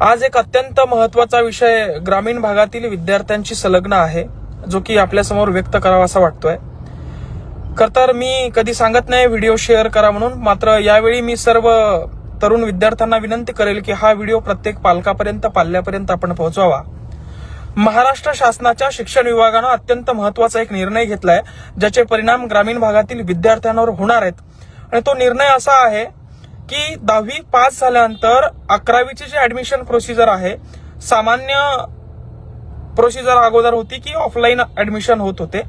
आज एक अत्यंत महत्वाचा विषय ग्रामीण भागातील विद्यार्थ्यांशी संलग्न आहे, जो की आपल्यासमोर व्यक्त करावा असा वाटतोय. तर मी कधी सांगत नाही व्हिडिओ शेअर करा म्हणून, मात्र यावेळी मी सर्व तरुण विद्यार्थ्यांना विनंती करेल की हा व्हिडिओ प्रत्येक पाल्यापर्यंत आपण पोहोचवावा. महाराष्ट्र शासनाच्या शिक्षण विभागानं अत्यंत महत्वाचा एक निर्णय घेतलाय, ज्याचे परिणाम ग्रामीण भागातील विद्यार्थ्यांवर होणार आहेत. आणि तो निर्णय असा आहे की 10वी पास झाल्यानंतर 11वीची जी ऍडमिशन प्रोसिजर आहे, सामान्य प्रोसिजर अगोदर होती की ऑफलाईन ऍडमिशन होत होते,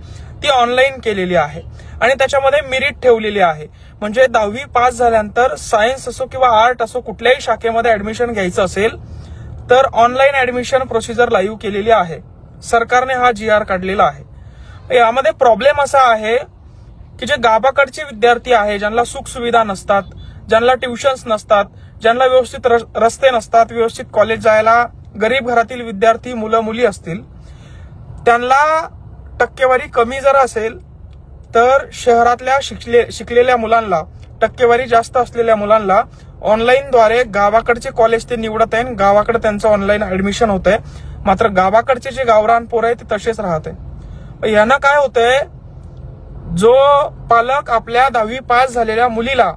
ती ऑनलाईन केलेली आहे आणि त्याच्यामध्ये मेरिट ठेवलेली आहे. म्हणजे 10वी पास झाल्यानंतर सायन्स असो किंवा आर्ट असो कुठल्याही शाखेमध्ये ऍडमिशन घ्यायचं असेल तर ऑनलाईन ऍडमिशन प्रोसिजर लाईव्ह केलेली आहे. सरकारने हा GR काढलेला आहे. यामध्ये प्रॉब्लेम असा आहे की जे गावाकडचे विद्यार्थी आहे, ज्यांना सुख सुविधा नसतात, ज्यांना ट्युशन्स नसतात, ज्यांना व्यवस्थित रस्ते नसतात, व्यवस्थित कॉलेज जायला गरीब घरातील विद्यार्थी मुलं मुली असतील, त्यांना टक्केवारी कमी जर असेल तर शहरातल्या शिकलेल्या मुलांना, टक्केवारी जास्त असलेल्या मुलांना ऑनलाईनद्वारे गावाकडचे कॉलेज ते निवडत आहे, गावाकडे त्यांचं ऑनलाईन ऍडमिशन होत आहे. मात्र गावाकडचे जे गावरान पोरं आहे ते तसेच राहत आहे. यानं काय होतंय, जो पालक आपल्या 10वी पास झालेल्या मुलीला,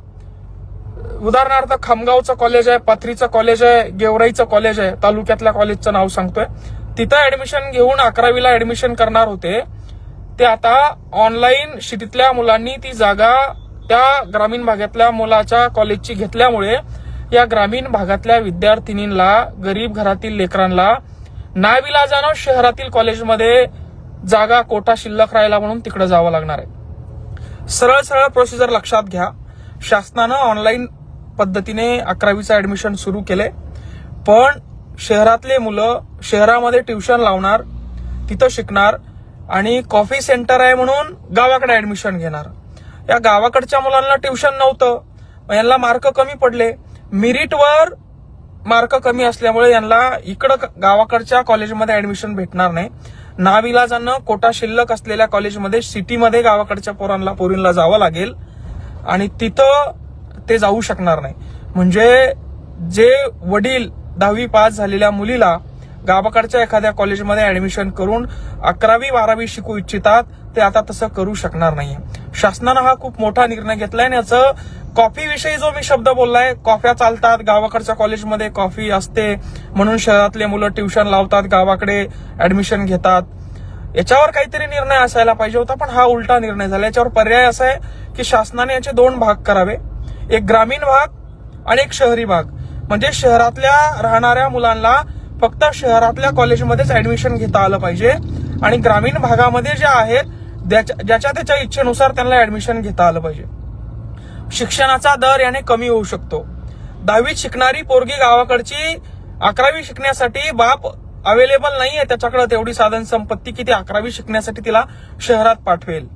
उदाहरणार्थ खामगावचं कॉलेज आहे, पाथरीचं कॉलेज आहे, गेवराईचं कॉलेज आहे, तालुक्यातल्या कॉलेजचं नाव सांगतोय, तिथं ऍडमिशन घेऊन 11वीला ऍडमिशन करणार होते, ते आता ऑनलाईन शिटीतल्या मुलांनी ती जागा त्या ग्रामीण भागातल्या मुलाच्या कॉलेजची घेतल्यामुळे या ग्रामीण भागातल्या विद्यार्थिनींना, गरीब घरातील लेकरांना नाविलाजानं शहरातील कॉलेजमध्ये जागा कोटा शिल्लक राहिला म्हणून तिकडे जावं लागणार आहे. सरळ प्रोसिजर लक्षात घ्या. शासनानं ऑनलाईन पद्धतीने 11वीचं ऍडमिशन सुरू केले, पण शहरातले मुलं शहरामध्ये ट्युशन लावणार, तिथं शिकणार आणि कॉफी सेंटर आहे म्हणून गावाकडे ऍडमिशन घेणार. या गावाकडच्या मुलांना ट्युशन नव्हतं, यांना मार्क कमी पडले, मेरिटवर मार्क कमी असल्यामुळे यांना इकडं गावाकडच्या कॉलेजमध्ये ऍडमिशन भेटणार नाही. नाविलाजानं कोटा शिल्लक असलेल्या कॉलेजमध्ये सिटीमध्ये गावाकडच्या पोरींना जावं लागेल आणि तिथं ते जाऊ शकणार नाही. म्हणजे जे वडील 10वी पास झालेल्या मुलीला गावाकडच्या एखाद्या कॉलेजमध्ये ऍडमिशन करून 11वी 12वी शिकू इच्छितात, ते आता तसं करू शकणार नाहीये. शासनानं हा खूप मोठा निर्णय घेतलाय आणि याचं कॉफीविषयी जो मी शब्द बोललाय, कॉफ्या चालतात, गावाकडच्या कॉलेजमध्ये कॉफी असते म्हणून शहरातले मुलं ट्युशन लावतात, गावाकडे ऍडमिशन घेतात, याच्यावर काहीतरी निर्णय असायला पाहिजे होता, पण हा उलटा निर्णय झाला. याच्यावर पर्याय असा आहे की शासनाने याचे 2 भाग करावे, एक ग्रामीण भाग आणि एक शहरी भाग. म्हणजे शहरातल्या राहणाऱ्या मुलांना फक्त शहरातल्या कॉलेजमध्येच ऍडमिशन घेता आलं पाहिजे आणि ग्रामीण भागामध्ये जे आहेत ज्याच्या त्याच्या इच्छेनुसार त्यांना ऍडमिशन घेता आलं पाहिजे. शिक्षणाचा दर याने कमी होऊ शकतो. 10वीत शिकणारी पोरगी गावाकडची 11वी शिकण्यासाठी बाप अवेलेबल नाहीये, त्याच्याकडे तेवढी साधन संपत्ती की ती 11वी शिकण्यासाठी तिला शहरात पाठवेल.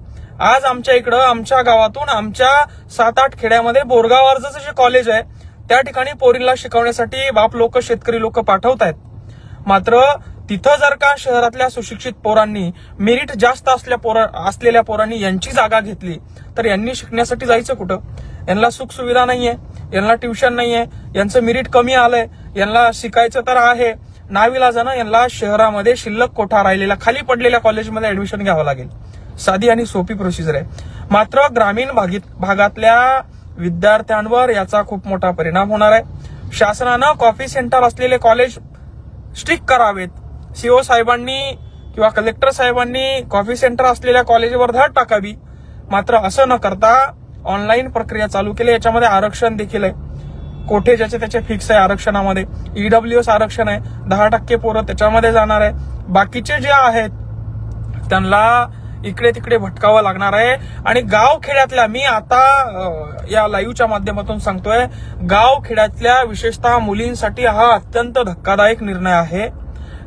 आज आमच्या इकडं, आमच्या गावातून, आमच्या 7-8 खेड्यामध्ये बोरगाववरचं जे कॉलेज आहे त्या ठिकाणी पोरींना शिकवण्यासाठी बाप लोक, शेतकरी लोक पाठवतायत. मात्र तिथं जर का शहरातल्या सुशिक्षित पोरांनी, मेरिट जास्त असलेल्या पोरांनी यांची जागा घेतली तर यांनी शिकण्यासाठी जायचं कुठं? यांना सुख सुविधा नाहीये, यांना ट्युशन नाहीये, यांचं मेरिट कमी आलंय, यांना शिकायचं तर आहे, नाविलाजानं यांना शहरामध्ये शिल्लक कोठा राहिलेल्या खाली पडलेल्या कॉलेजमध्ये ऍडमिशन घ्यावं लागेल. साधी आणि सोपी प्रोसिजर आहे. मात्र ग्रामीण भागातल्या विद्यार्थ्यांवर याचा खूप मोठा परिणाम होणार आहे. शासनानं कॉफी सेंटर असलेले कॉलेज स्ट्रिक्ट करावेत. CO साहेबांनी किंवा कलेक्टर साहेबांनी कॉफी सेंटर असलेल्या कॉलेजवर धाड टाकावी. मात्र असं न करता ऑनलाईन प्रक्रिया चालू केली. याच्यामध्ये आरक्षण देखील आहे, कोठे ज्याचे त्याचे फिक्स आहे. आरक्षणामध्ये EWS आरक्षण आहे, 10% पोरं त्याच्यामध्ये जाणार आहे. बाकीचे जे आहेत त्यांना इकडे तिकडे भटकावं लागणार आहे. आणि गाव खेड्यातल्या, मी आता या लाईव्हच्या माध्यमातून सांगतोय, गाव खेड्यातल्या विशेषतः मुलींसाठी हा अत्यंत धक्कादायक निर्णय आहे.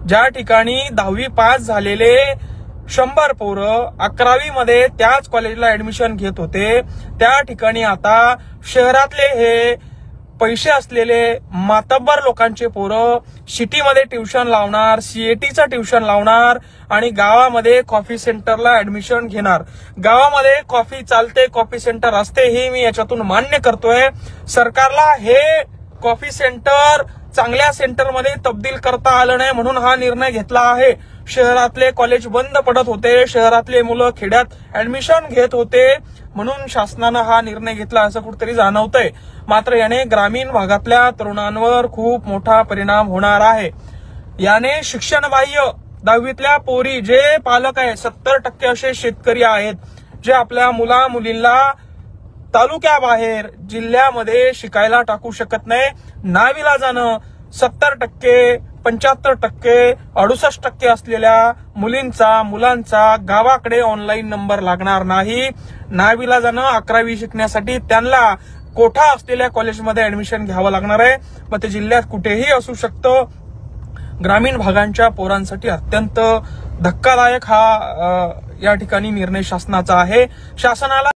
ज्या ठिकाणी 10वी पास झालेले 100 पोरं 11वी मध्ये त्याच कॉलेजला ऍडमिशन घेत होते, त्या ठिकाणी आता शहरातले हे पैसे असलेले मातब्बर लोकांचे पोरं सिटीमध्ये ट्युशन लावणार, CATचं ट्युशन लावणार आणि गावामध्ये कॉफी सेंटरला ऍडमिशन घेणार. गावामध्ये कॉफी चालते, कॉफी सेंटर असते, हे मी याच्यातून मान्य करतोय. सरकारला हे कॉफी सेंटर चांगल्या सेंटरमध्ये तब्दील करता आलं नाही म्हणून हा निर्णय घेतला आहे. शहरातले कॉलेज बंद पडत होते, शहरातले मुलं खेड्यात ऍडमिशन घेत होते म्हणून शासनानं हा निर्णय घेतला असं कुठेतरी जाणवतंय. मात्र याने ग्रामीण भागातल्या तरुणांवर खूप मोठा परिणाम होणार आहे. याने शिक्षणबाह्य 10वीतल्या पोरी, जे पालक आहे 70% असे शेतकरी आहेत जे आपल्या मुला मुलींना तालुक्याबाहेर जिल्ह्यामध्ये शिकायला टाकू शकत नाही. नाविलाजानं 70%, 75%, 68% असलेल्या मुलांचा गावाकडे ऑनलाईन नंबर लागणार नाही. नाविलाजानं 11वी शिकण्यासाठी त्यांना कोठा असलेल्या कॉलेजमध्ये ऍडमिशन घ्यावं लागणार आहे. मग ते जिल्ह्यात कुठेही असू शकतं. ग्रामीण भागांच्या पोरांसाठी अत्यंत धक्कादायक हा या ठिकाणी निर्णय शासनाचा आहे. शासनाला